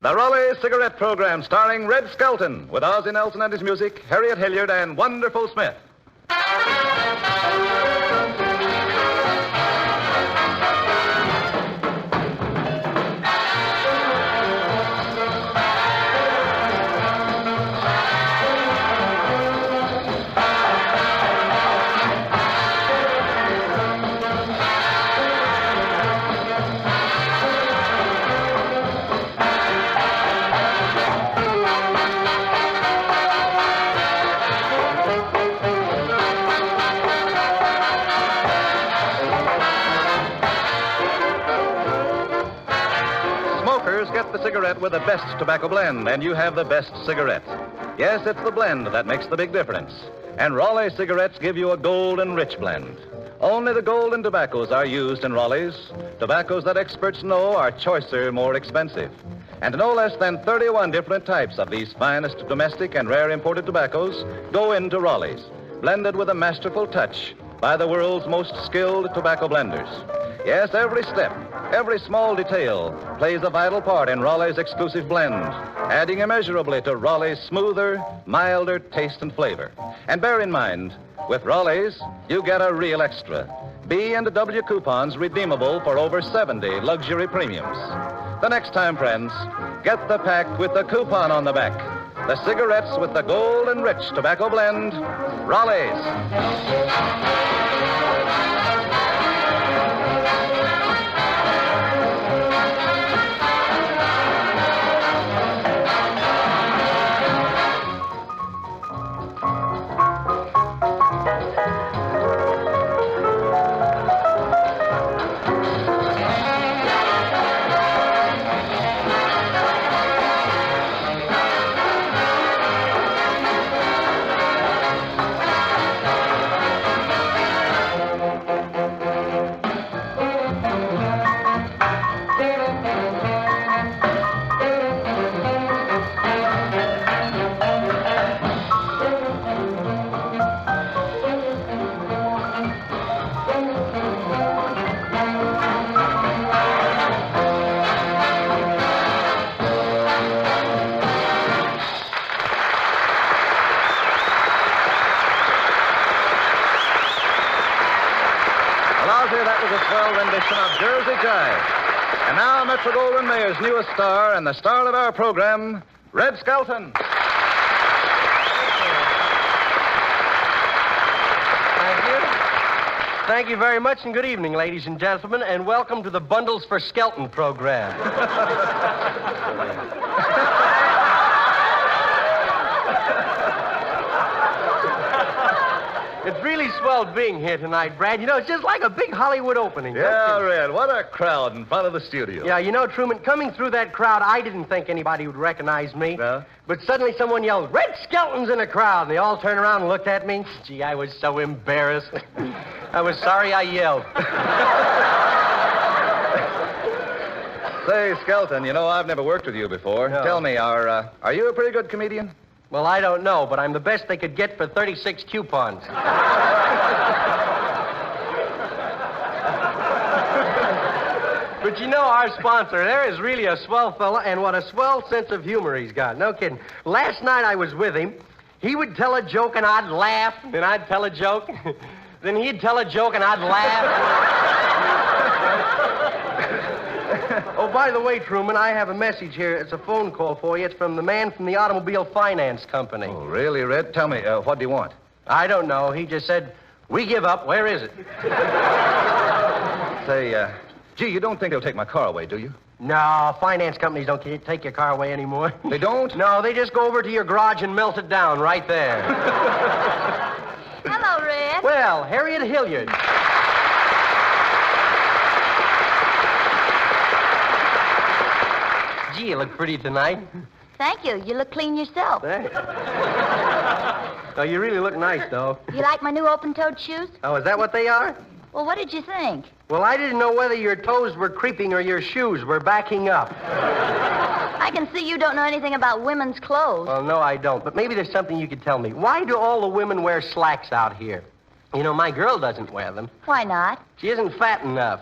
The Raleigh Cigarette Program starring Red Skelton with Ozzie Nelson and his music, Harriet Hilliard and Wonderful Smith. Get the cigarette with the best tobacco blend, and you have the best cigarette. Yes, it's the blend that makes the big difference. And Raleigh cigarettes give you a golden rich blend. Only the golden tobaccos are used in Raleigh's, tobaccos that experts know are choicer, more expensive. And no less than 31 different types of these finest domestic and rare imported tobaccos go into Raleigh's, blended with a masterful touch by the world's most skilled tobacco blenders. Yes, every step, every small detail plays a vital part in Raleigh's exclusive blend, adding immeasurably to Raleigh's smoother, milder taste and flavor. And bear in mind, with Raleigh's, you get a real extra. B and W coupons redeemable for over 70 luxury premiums. The next time, friends, get the pack with the coupon on the back. The cigarettes with the gold and rich tobacco blend, Raleigh's. That was a swell rendition of Jersey Jive. And now Metro-Goldwyn-Mayer's newest star and the star of our program, Red Skelton. Thank you. Thank you very much, and good evening, ladies and gentlemen, and welcome to the Bundles for Skelton program. It's really swell being here tonight, Brad. You know, it's just like a big Hollywood opening. Yeah, Red, what a crowd in front of the studio. Yeah, you know, Truman, coming through that crowd, I didn't think anybody would recognize me. No? But suddenly someone yelled, "Red Skelton's in the crowd," and they all turned around and looked at me. Gee, I was so embarrassed. I was sorry I yelled. Say, Skelton, you know, I've never worked with you before. No. Tell me, are you a pretty good comedian? Well, I don't know, but I'm the best they could get for 36 coupons. But you know, our sponsor there is really a swell fella, and what a swell sense of humor he's got. No kidding. Last night I was with him. He would tell a joke, and I'd laugh, and I'd tell a joke. Then he'd tell a joke, and I'd laugh. Oh, by the way, Truman, I have a message here. It's a phone call for you. It's from the man from the Automobile Finance Company. Oh, really, Red? Tell me, what do you want? I don't know. He just said, "We give up. Where is it?" Say, gee, you don't think they'll take my car away, do you? No, finance companies don't take your car away anymore. They don't? No, they just go over to your garage and melt it down right there. Hello, Red. Well, Harriet Hilliard. Gee, you look pretty tonight. Thank you. You look clean yourself. Thanks. Oh, you really look nice, though. You like my new open-toed shoes? Oh, is that what they are? Well, what did you think? Well, I didn't know whether your toes were creeping or your shoes were backing up. I can see you don't know anything about women's clothes. Well, no, I don't. But maybe there's something you could tell me. Why do all the women wear slacks out here? You know, my girl doesn't wear them. Why not? She isn't fat enough.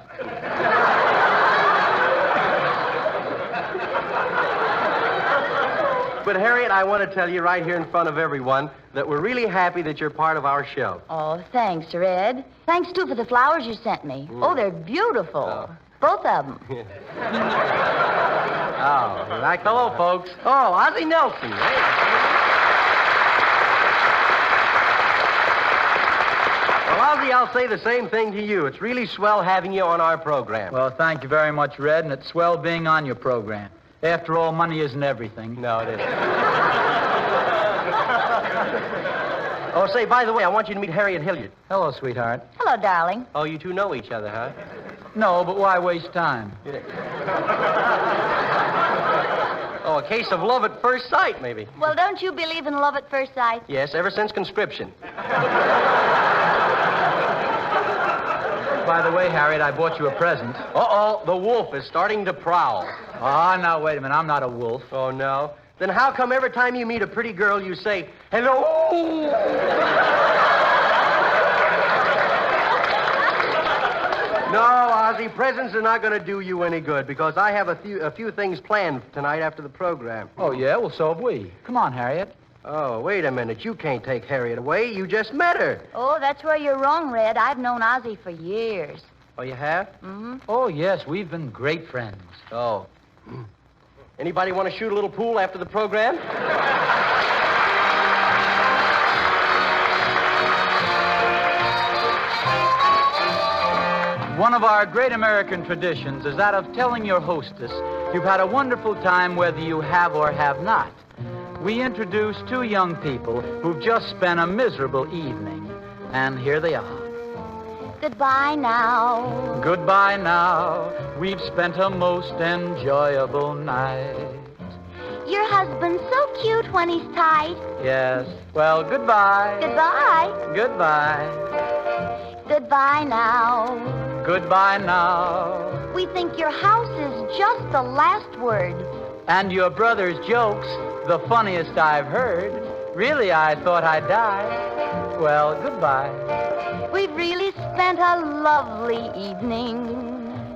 But, Harriet, I want to tell you right here in front of everyone that we're really happy that you're part of our show. Oh, thanks, Red. Thanks, too, for the flowers you sent me. Oh, they're beautiful. Oh. Both of them. Oh, like, hello, folks. Oh, Ozzie Nelson. Hey. Well, Ozzie, I'll say the same thing to you. It's really swell having you on our program. Well, thank you very much, Red, and it's swell being on your program. After all, money isn't everything. No, it isn't. Oh, say, by the way, I want you to meet Harriet Hilliard. Hello, sweetheart. Hello, darling. Oh, you two know each other, huh? No, but why waste time? Oh, a case of love at first sight, maybe. Well, don't you believe in love at first sight? Yes, ever since conscription. By the way, Harriet, I bought you a present. Uh-oh, the wolf is starting to prowl. Ah, now, wait a minute. I'm not a wolf. Oh, no? Then how come every time you meet a pretty girl, you say, hello? No, Ozzie, presents are not going to do you any good because I have a few things planned tonight after the program. Oh, yeah? Well, so have we. Come on, Harriet. Oh, wait a minute. You can't take Harriet away. You just met her. Oh, that's where you're wrong, Red. I've known Ozzie for years. Oh, you have? Mm-hmm. Oh, yes. We've been great friends. Oh. Anybody want to shoot a little pool after the program? One of our great American traditions is that of telling your hostess you've had a wonderful time whether you have or have not. We introduce two young people who've just spent a miserable evening, and here they are. Goodbye now. Goodbye now. We've spent a most enjoyable night. Your husband's so cute when he's tight. Yes. Well, goodbye. Goodbye. Goodbye. Goodbye now. Goodbye now. We think your house is just the last word. And your brother's jokes, the funniest I've heard. Really, I thought I'd die. Well, goodbye. We've really spent a lovely evening.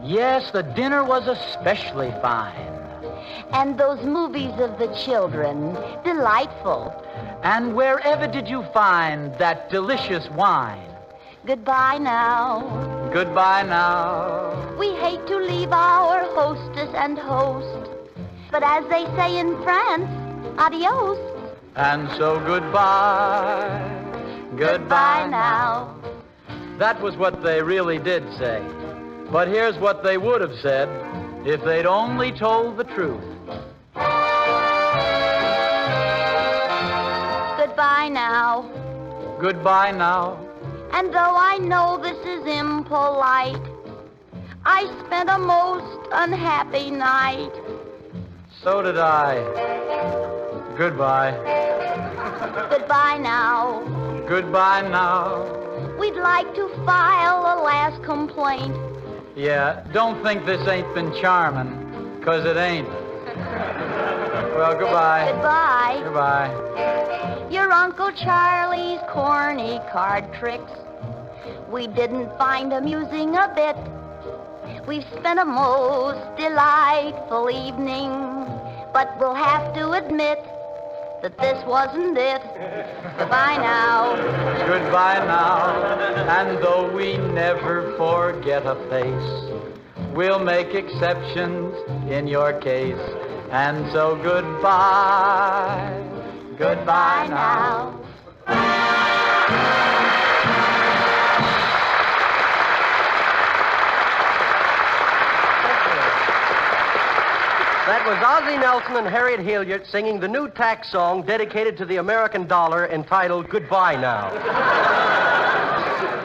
Yes, the dinner was especially fine. And those movies of the children, delightful. And wherever did you find that delicious wine? Goodbye now. Goodbye now. We hate to leave our hostess and host. But as they say in France, adios. And so goodbye. Goodbye now. That was what they really did say. But here's what they would have said if they'd only told the truth. Goodbye now. Goodbye now. And though I know this is impolite, I spent a most unhappy night. So did I. Goodbye. Goodbye now. Goodbye now. We'd like to file a last complaint. Yeah, don't think this ain't been charming, 'cause it ain't. Well, goodbye. Goodbye. Goodbye. Your Uncle Charlie's corny card tricks we didn't find amusing a bit. We've spent a most delightful evening, but we'll have to admit that this wasn't it. Goodbye now. Goodbye now. And though we never forget a face, we'll make exceptions in your case. And so goodbye. Goodbye now. That was Ozzie Nelson and Harriet Hilliard singing the new tax song dedicated to the American dollar entitled Goodbye Now.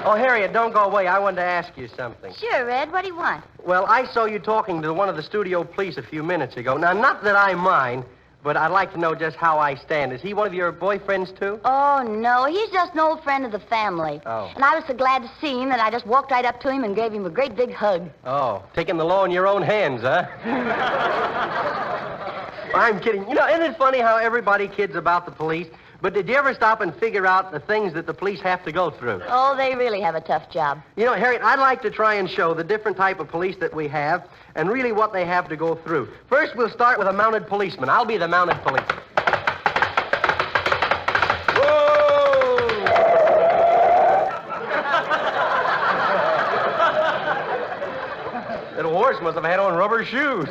Oh, Harriet, don't go away. I wanted to ask you something. Sure, Red. What do you want? Well, I saw you talking to one of the studio police a few minutes ago. Now, not that I mind, but I'd like to know just how I stand. Is he one of your boyfriends, too? Oh, no. He's just an old friend of the family. Oh. And I was so glad to see him that I just walked right up to him and gave him a great big hug. Oh, taking the law in your own hands, huh? I'm kidding. You know, isn't it funny how everybody kids about the police? But did you ever stop and figure out the things that the police have to go through? Oh, they really have a tough job. You know, Harriet, I'd like to try and show the different type of police that we have and really what they have to go through. First, we'll start with a mounted policeman. I'll be the mounted policeman. must have had on rubber shoes.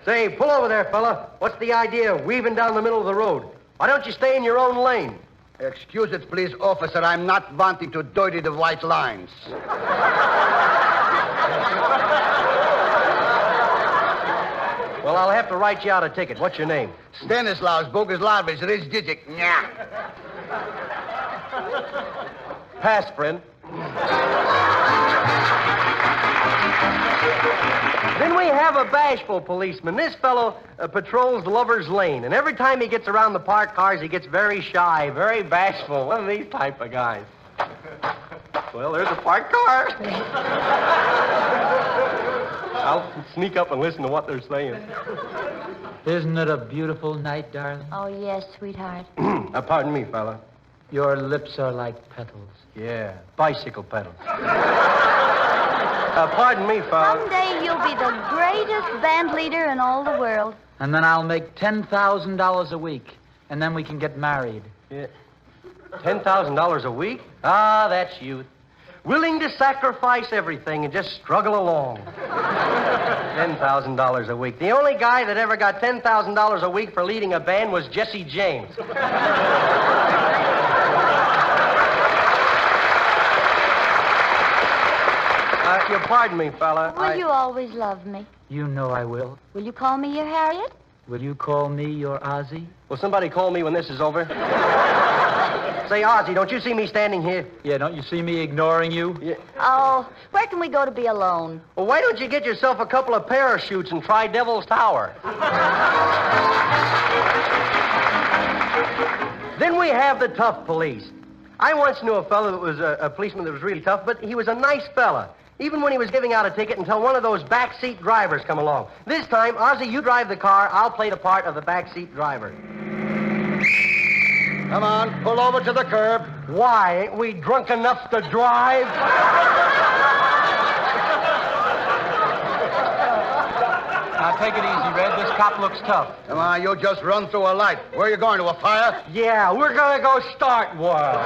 Say, pull over there, fella. What's the idea of weaving down the middle of the road? Why don't you stay in your own lane? Excuse it, please, officer. I'm not wanting to dirty the white lines. Well, I'll have to write you out a ticket. What's your name? Stanislaus Boguslavich Rizdijic. Nya. Pass, friend. Then we have a bashful policeman. This fellow patrols Lover's Lane, and every time he gets around the parked cars, he gets very shy, very bashful. One of these type of guys. Well, there's a parked car. I'll sneak up and listen to what they're saying. Isn't it a beautiful night, darling? Oh, yes, sweetheart. Pardon me, fella. Your lips are like petals. Yeah, bicycle pedals. Pardon me, fella. Someday you'll be the greatest band leader in all the world. And then I'll make $10,000 a week, and then we can get married. Yeah. $10,000 a week? Ah, that's youth. Willing to sacrifice everything and just struggle along. $10,000 a week. The only guy that ever got $10,000 a week for leading a band was Jesse James. You pardon me, fella. Will you always love me? You know I will. Will you call me your Harriet? Will you call me your Ozzy? Will somebody call me when this is over? Say, Ozzy, don't you see me standing here? Yeah, don't you see me ignoring you? Yeah. Oh, where can we go to be alone? Well, why don't you get yourself a couple of parachutes and try Devil's Tower? Then we have the tough police. I once knew a fellow that was a policeman that was really tough, but he was a nice fella. Even when he was giving out a ticket until one of those backseat drivers come along. This time, Ozzy, you drive the car. I'll play the part of the backseat driver. Come on, pull over to the curb. Why? Ain't we drunk enough to drive? Now, take it easy, Red. This cop looks tough. Come on, you just run through a light. Where are you going, to a fire? Yeah, we're gonna go start one.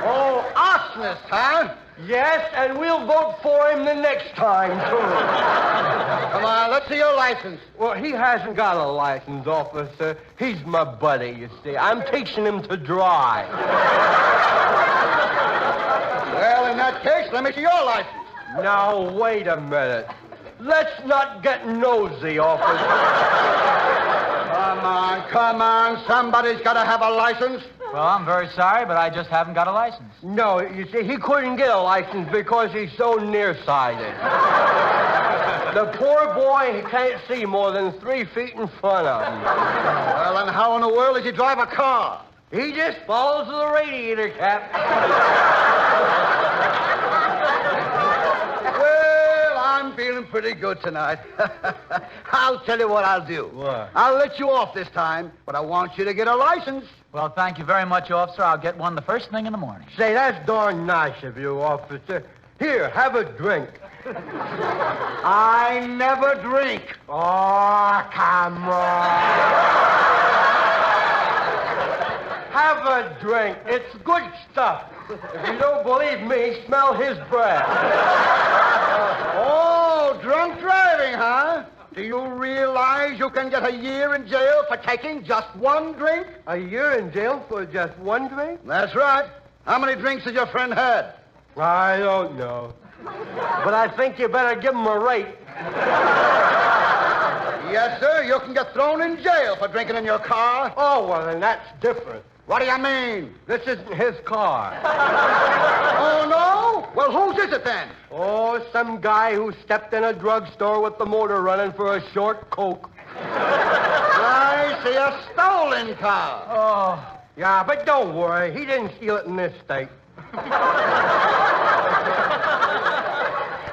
Oh, arsonist, huh? Yes, and we'll vote for him the next time, too. Come on, let's see your license. Well, he hasn't got a license, officer. He's my buddy, you see. I'm teaching him to drive. Well, in that case, let me see your license. Now, wait a minute. Let's not get nosy, officer. Come on. Somebody's got to have a license. Well, I'm very sorry, but I just haven't got a license. No, you see, he couldn't get a license because he's so nearsighted. The poor boy, he can't see more than 3 feet in front of him. Well, then how in the world does he drive a car? He just follows the radiator cap. Well, I'm feeling pretty good tonight. I'll tell you what I'll do. What? I'll let you off this time, but I want you to get a license. Well, thank you very much, officer. I'll get one the first thing in the morning. Say, that's darn nice of you, officer. Here, have a drink. I never drink. Oh, come on. Have a drink. It's good stuff. If you don't believe me, smell his breath. Oh, drunk driving, huh? Do you realize you can get a year in jail for taking just one drink? A year in jail for just one drink? That's right. How many drinks has your friend had? I don't know. But I think you better give him a rate. Yes, sir. You can get thrown in jail for drinking in your car. Oh, well, then that's different. What do you mean? This isn't his car. Oh, no? Well, whose is it then? Oh, some guy who stepped in a drugstore with the motor running for a short Coke. I see a stolen car. Oh, yeah, but don't worry. He didn't steal it in this state.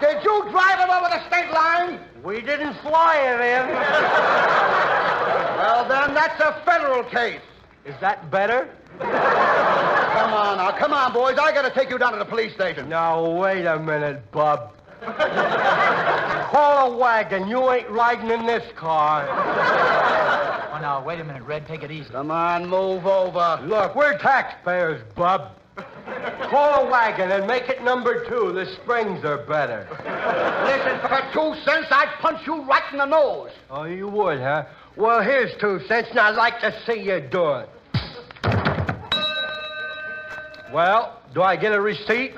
Did you drive it over the state line? We didn't fly it in. Well, then that's a federal case. Is that better? Come on now. Come on, boys. I got to take you down to the police station. Now, wait a minute, bub. Call a wagon. You ain't riding in this car. Oh, now, wait a minute, Red. Take it easy. Come on, move over. Look, we're taxpayers, bub. Call a wagon and make it number 2. The springs are better. Listen, for 2 cents, I'd punch you right in the nose. Oh, you would, huh? Well, here's 2 cents, and I'd like to see you do it. Well, do I get a receipt?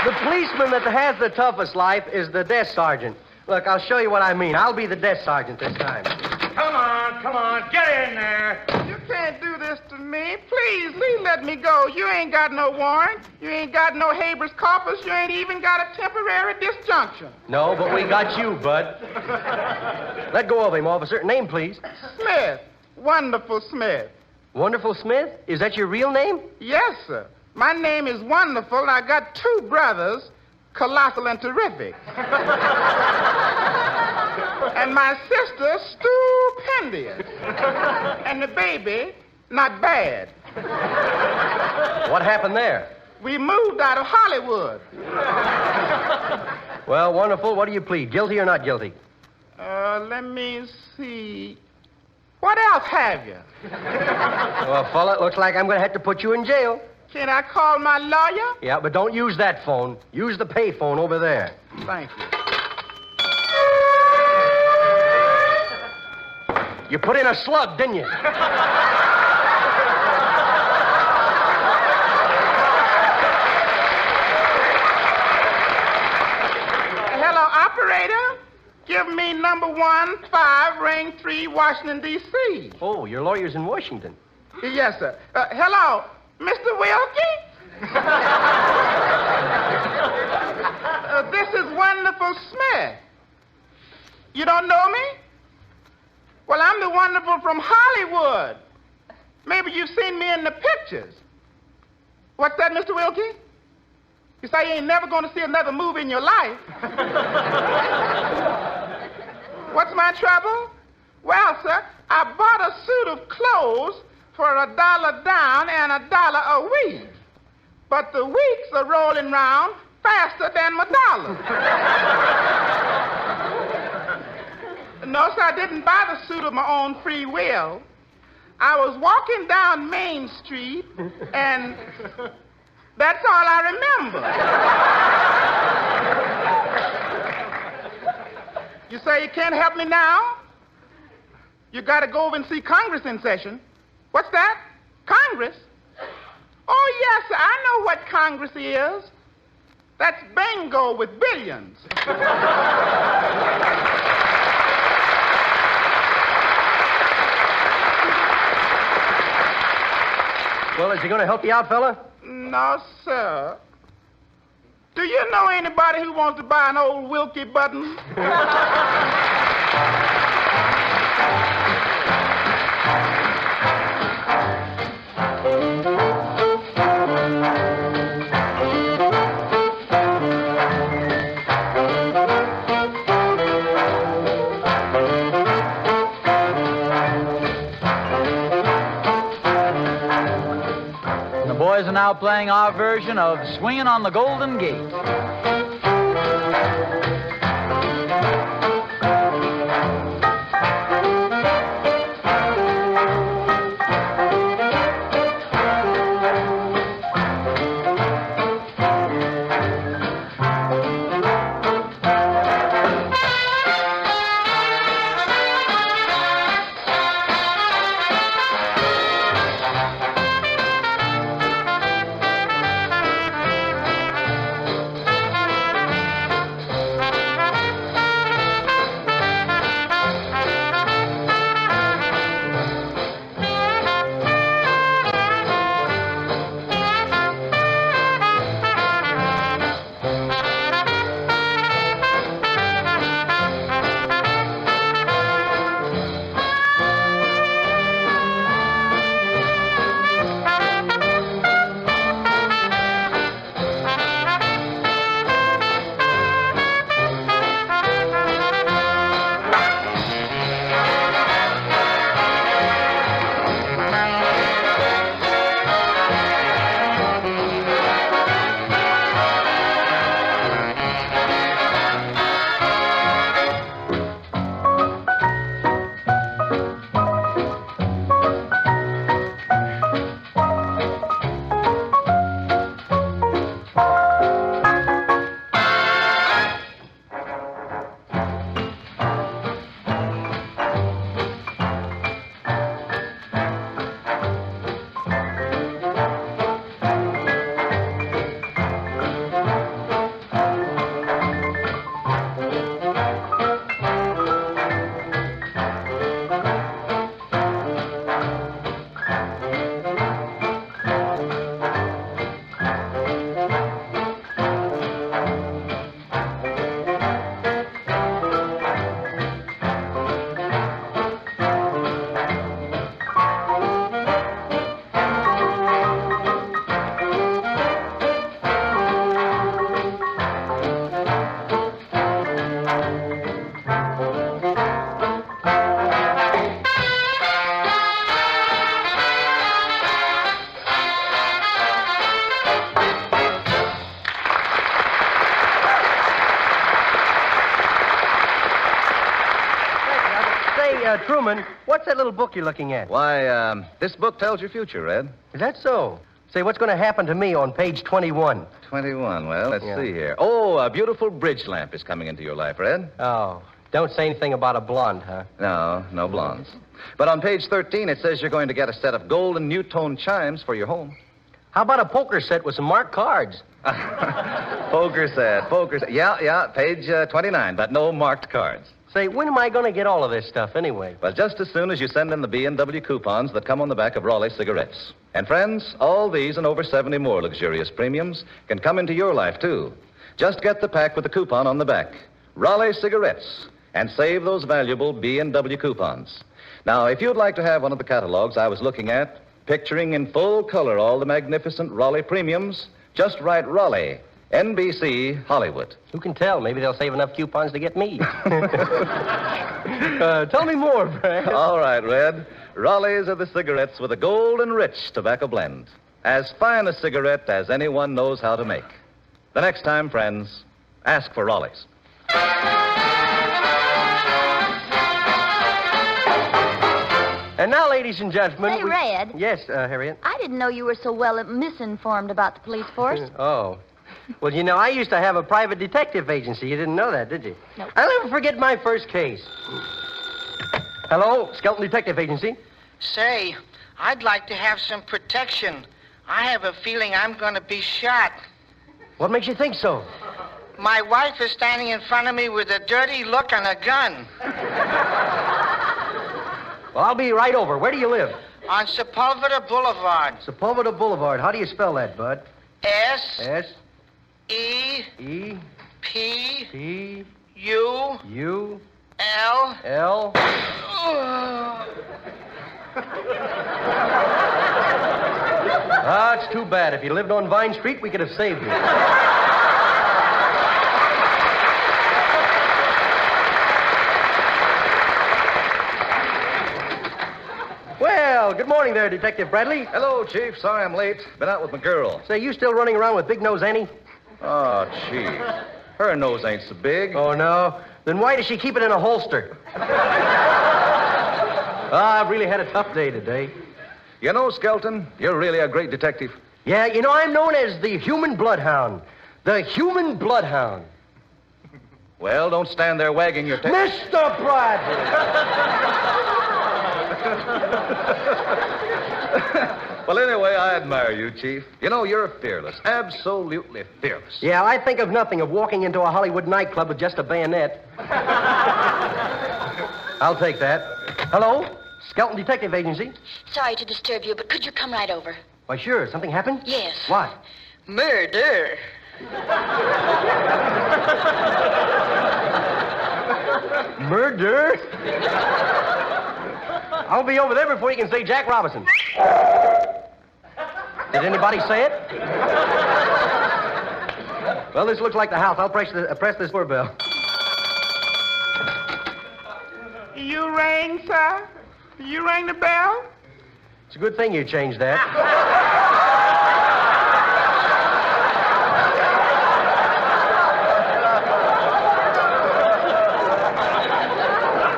The policeman that has the toughest life is the desk sergeant. Look, I'll show you what I mean. I'll be the desk sergeant this time. Come on, get in there. You can't do this to me. Please let me go. You ain't got no warrant. You ain't got no habeas corpus. You ain't even got a temporary disjunction. No, but we got you, bud. Let go of him, officer. Name, please. Smith. Wonderful Smith. Wonderful Smith? Is that your real name? Yes, sir. My name is Wonderful, and I got 2 brothers, Colossal and Terrific. And my sister, Stupendous. And the baby, Not Bad. What happened there? We moved out of Hollywood. Well, Wonderful, what do you plead? Guilty or not guilty? Let me see. What else have you? Well, fella, it looks like I'm going to have to put you in jail. Can I call my lawyer? Yeah, but don't use that phone. Use the pay phone over there. Thank you. You put in a slug, didn't you? Hello, operator. Give me number 15, ring 3, Washington, D.C. Oh, your lawyer's in Washington. Yes, sir. Hello, Mr. Wilkie? This is Wonderful Smith. You don't know me? Well, I'm the Wonderful from Hollywood. Maybe you've seen me in the pictures. What's that, Mr. Wilkie? You say you ain't never going to see another movie in your life. What's my trouble? Well, sir, I bought a suit of clothes for $1 down and $1 a week. But the weeks are rolling round faster than my dollar. No, sir, I didn't buy the suit of my own free will. I was walking down Main Street, and that's all I remember. You say you can't help me now? You got to go over and see Congress in session. What's that? Congress? Oh, yes, sir, I know what Congress is. That's bingo with billions. Well, is he going to help you out, fella? No, sir. Do you know anybody who wants to buy an old Wilkie button? The boys are now playing our version of Swinging on the Golden Gate. Truman, what's that little book you're looking at? Why, this book tells your future, Red. Is that so? Say, what's going to happen to me on page 21? 21. Well, let's Yeah. see here. Oh, a beautiful bridge lamp is coming into your life, Red. Oh, don't say anything about a blonde, huh? No, no blondes. But on page 13, it says you're going to get a set of golden new-tone chimes for your home. How about a poker set with some marked cards? Poker set. Yeah, page 29, but no marked cards. Say, when am I going to get all of this stuff anyway? Well, just as soon as you send in the B&W coupons that come on the back of Raleigh cigarettes. And friends, all these and over 70 more luxurious premiums can come into your life, too. Just get the pack with the coupon on the back. Raleigh cigarettes. And save those valuable B&W coupons. Now, if you'd like to have one of the catalogs I was looking at, picturing in full color all the magnificent Raleigh premiums, just write Raleigh, NBC, Hollywood. Who can tell? Maybe they'll save enough coupons to get me. Tell me more, Brad. All right, Red. Raleigh's are the cigarettes with a golden rich tobacco blend. As fine a cigarette as anyone knows how to make. The next time, friends, ask for Raleigh's. And now, ladies and gentlemen... Say, Red. Yes, Harriet? I didn't know you were so well misinformed about the police force. Oh. Well, you know, I used to have a private detective agency. You didn't know that, did you? Nope. I'll never forget my first case. Hello, Skelton Detective Agency. Say, I'd like to have some protection. I have a feeling I'm going to be shot. What makes you think so? My wife is standing in front of me with a dirty look and a gun. Well, I'll be right over. Where do you live? On Sepulveda Boulevard. Sepulveda Boulevard. How do you spell that, Bud? S E E P P U U L. L. Ah, it's too bad. If you lived on Vine Street, we could have saved you. Well, good morning there, Detective Bradley. Hello, Chief. Sorry I'm late. Been out with my girl. Say, you still running around with Big Nose Annie? Oh, Chief. Her nose ain't so big. Oh, no? Then why does she keep it in a holster? I've really had a tough day today. You know, Skelton, you're really a great detective. Yeah, you know, I'm known as the human bloodhound. The human bloodhound. Well, don't stand there wagging your tail. Mr. Bradley! Well, anyway, I admire you, Chief. You know, you're fearless. Absolutely fearless. Yeah, I think of nothing of walking into a Hollywood nightclub with just a bayonet. I'll take that. Hello? Skelton Detective Agency? Sorry to disturb you, but could you come right over? Why, sure. Something happened? Yes. What? Murder. Murder? I'll be over there before you can say Jack Robinson. Did anybody say it? Well, this looks like the house. I'll press this doorbell. You rang, sir? You rang the bell? It's a good thing you changed that.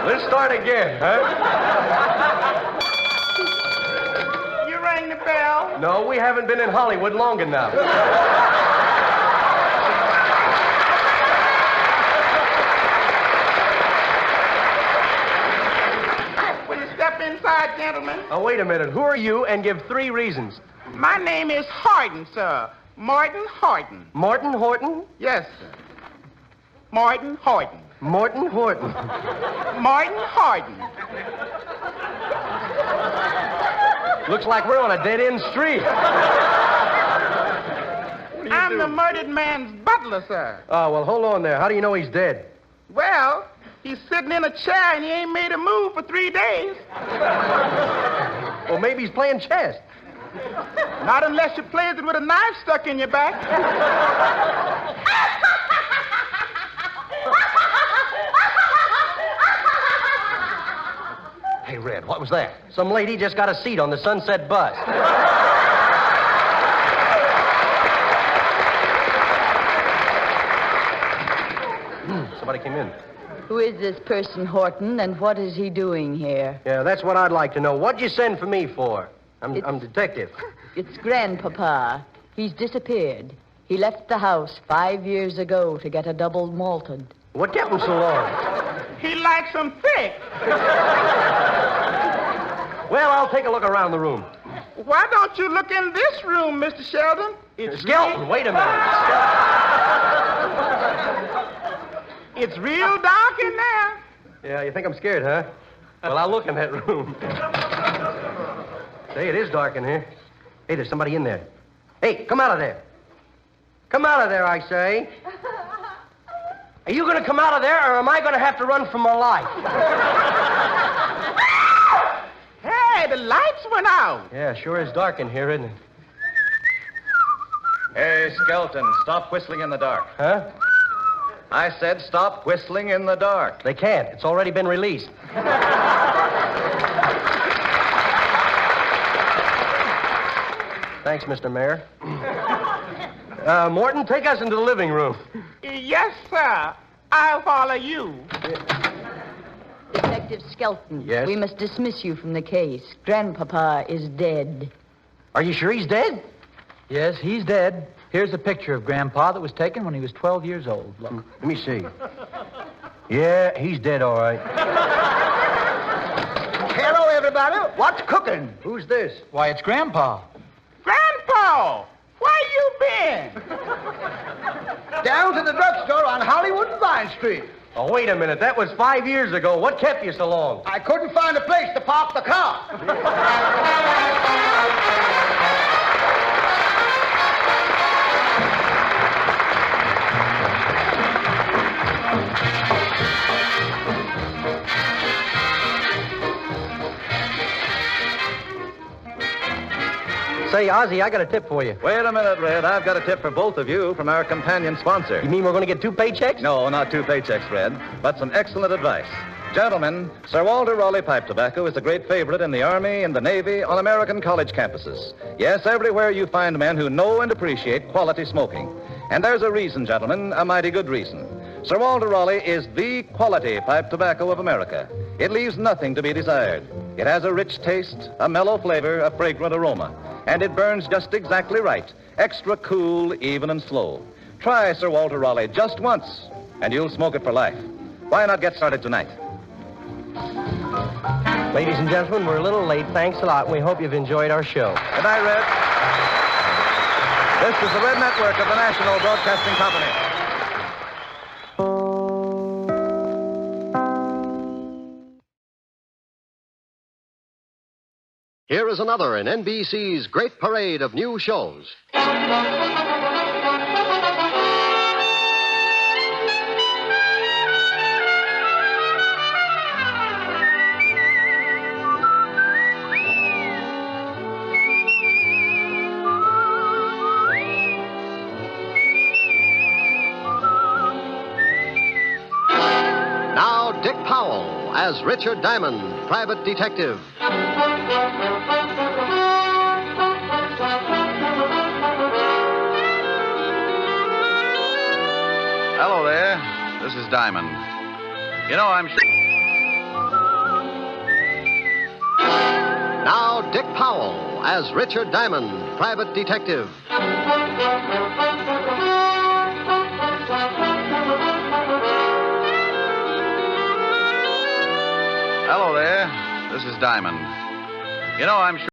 Let's start again, huh? You rang the bell? No, we haven't been in Hollywood long enough. Will you step inside, gentlemen? Oh, wait a minute. Who are you? And give 3 reasons. My name is Horton, sir. Martin Horton. Morton Horton? Yes, sir. Martin Horton. Morton Horton. Martin Horton. Looks like we're on a dead-end street. I'm the murdered man's butler, sir. Oh, well, hold on there. How do you know he's dead? Well, he's sitting in a chair and he ain't made a move for 3 days. Well, maybe he's playing chess. Not unless you plays it with a knife stuck in your back. Hey, Red, what was that? Some lady just got a seat on the Sunset bus. Somebody came in. Who is this person, Horton, and what is he doing here? Yeah, that's what I'd like to know. What'd you send for me for? I'm detective. It's Grandpapa. He's disappeared. He left the house 5 years ago to get a double malted. What kept him so long? He likes them thick. Well, I'll take a look around the room. Why don't you look in this room, Mr. Sheldon? Skelton, wait a minute. It's real dark in there. Yeah, you think I'm scared, huh? Well, I'll look in that room. Say, it is dark in here. Hey, there's somebody in there. Hey, come out of there. Come out of there, I say. Are you going to come out of there, or am I going to have to run for my life? Hey, the lights went out. Yeah, sure is dark in here, isn't it? Hey, Skelton, stop whistling in the dark. Huh? I said stop whistling in the dark. They can't. It's already been released. Thanks, Mr. Mayor. Morton, take us into the living room. Yes, sir. I'll follow you. Detective Skelton. Yes? We must dismiss you from the case. Grandpapa is dead. Are you sure he's dead? Yes, he's dead. Here's a picture of Grandpa that was taken when he was 12 years old. Look. Let me see. Yeah, he's dead, all right. Hello, everybody. What's cooking? Who's this? Why, it's Grandpa. Grandpa, where you been? Down to the drugstore on Hollywood and Vine Street. Oh, wait a minute. That was 5 years ago. What kept you so long? I couldn't find a place to park the car. Say, Ozzy, I got a tip for you. Wait a minute, Red. I've got a tip for both of you from our companion sponsor. You mean we're going to get 2 paychecks? No, not 2 paychecks, Red, but some excellent advice. Gentlemen, Sir Walter Raleigh pipe tobacco is a great favorite in the Army, in the Navy, on American college campuses. Yes, everywhere you find men who know and appreciate quality smoking. And there's a reason, gentlemen, a mighty good reason. Sir Walter Raleigh is the quality pipe tobacco of America. It leaves nothing to be desired. It has a rich taste, a mellow flavor, a fragrant aroma. And it burns just exactly right. Extra cool, even and slow. Try Sir Walter Raleigh just once, and you'll smoke it for life. Why not get started tonight? Ladies and gentlemen, we're a little late. Thanks a lot. We hope you've enjoyed our show. Good night, Red. This is the Red Network of the National Broadcasting Company. Here is another in NBC's great parade of new shows. Now, Dick Powell as Richard Diamond, private detective. Hello there. This is Diamond. You know, I'm sure. Now, Dick Powell as Richard Diamond, private detective. Hello there. This is Diamond. You know, I'm sure.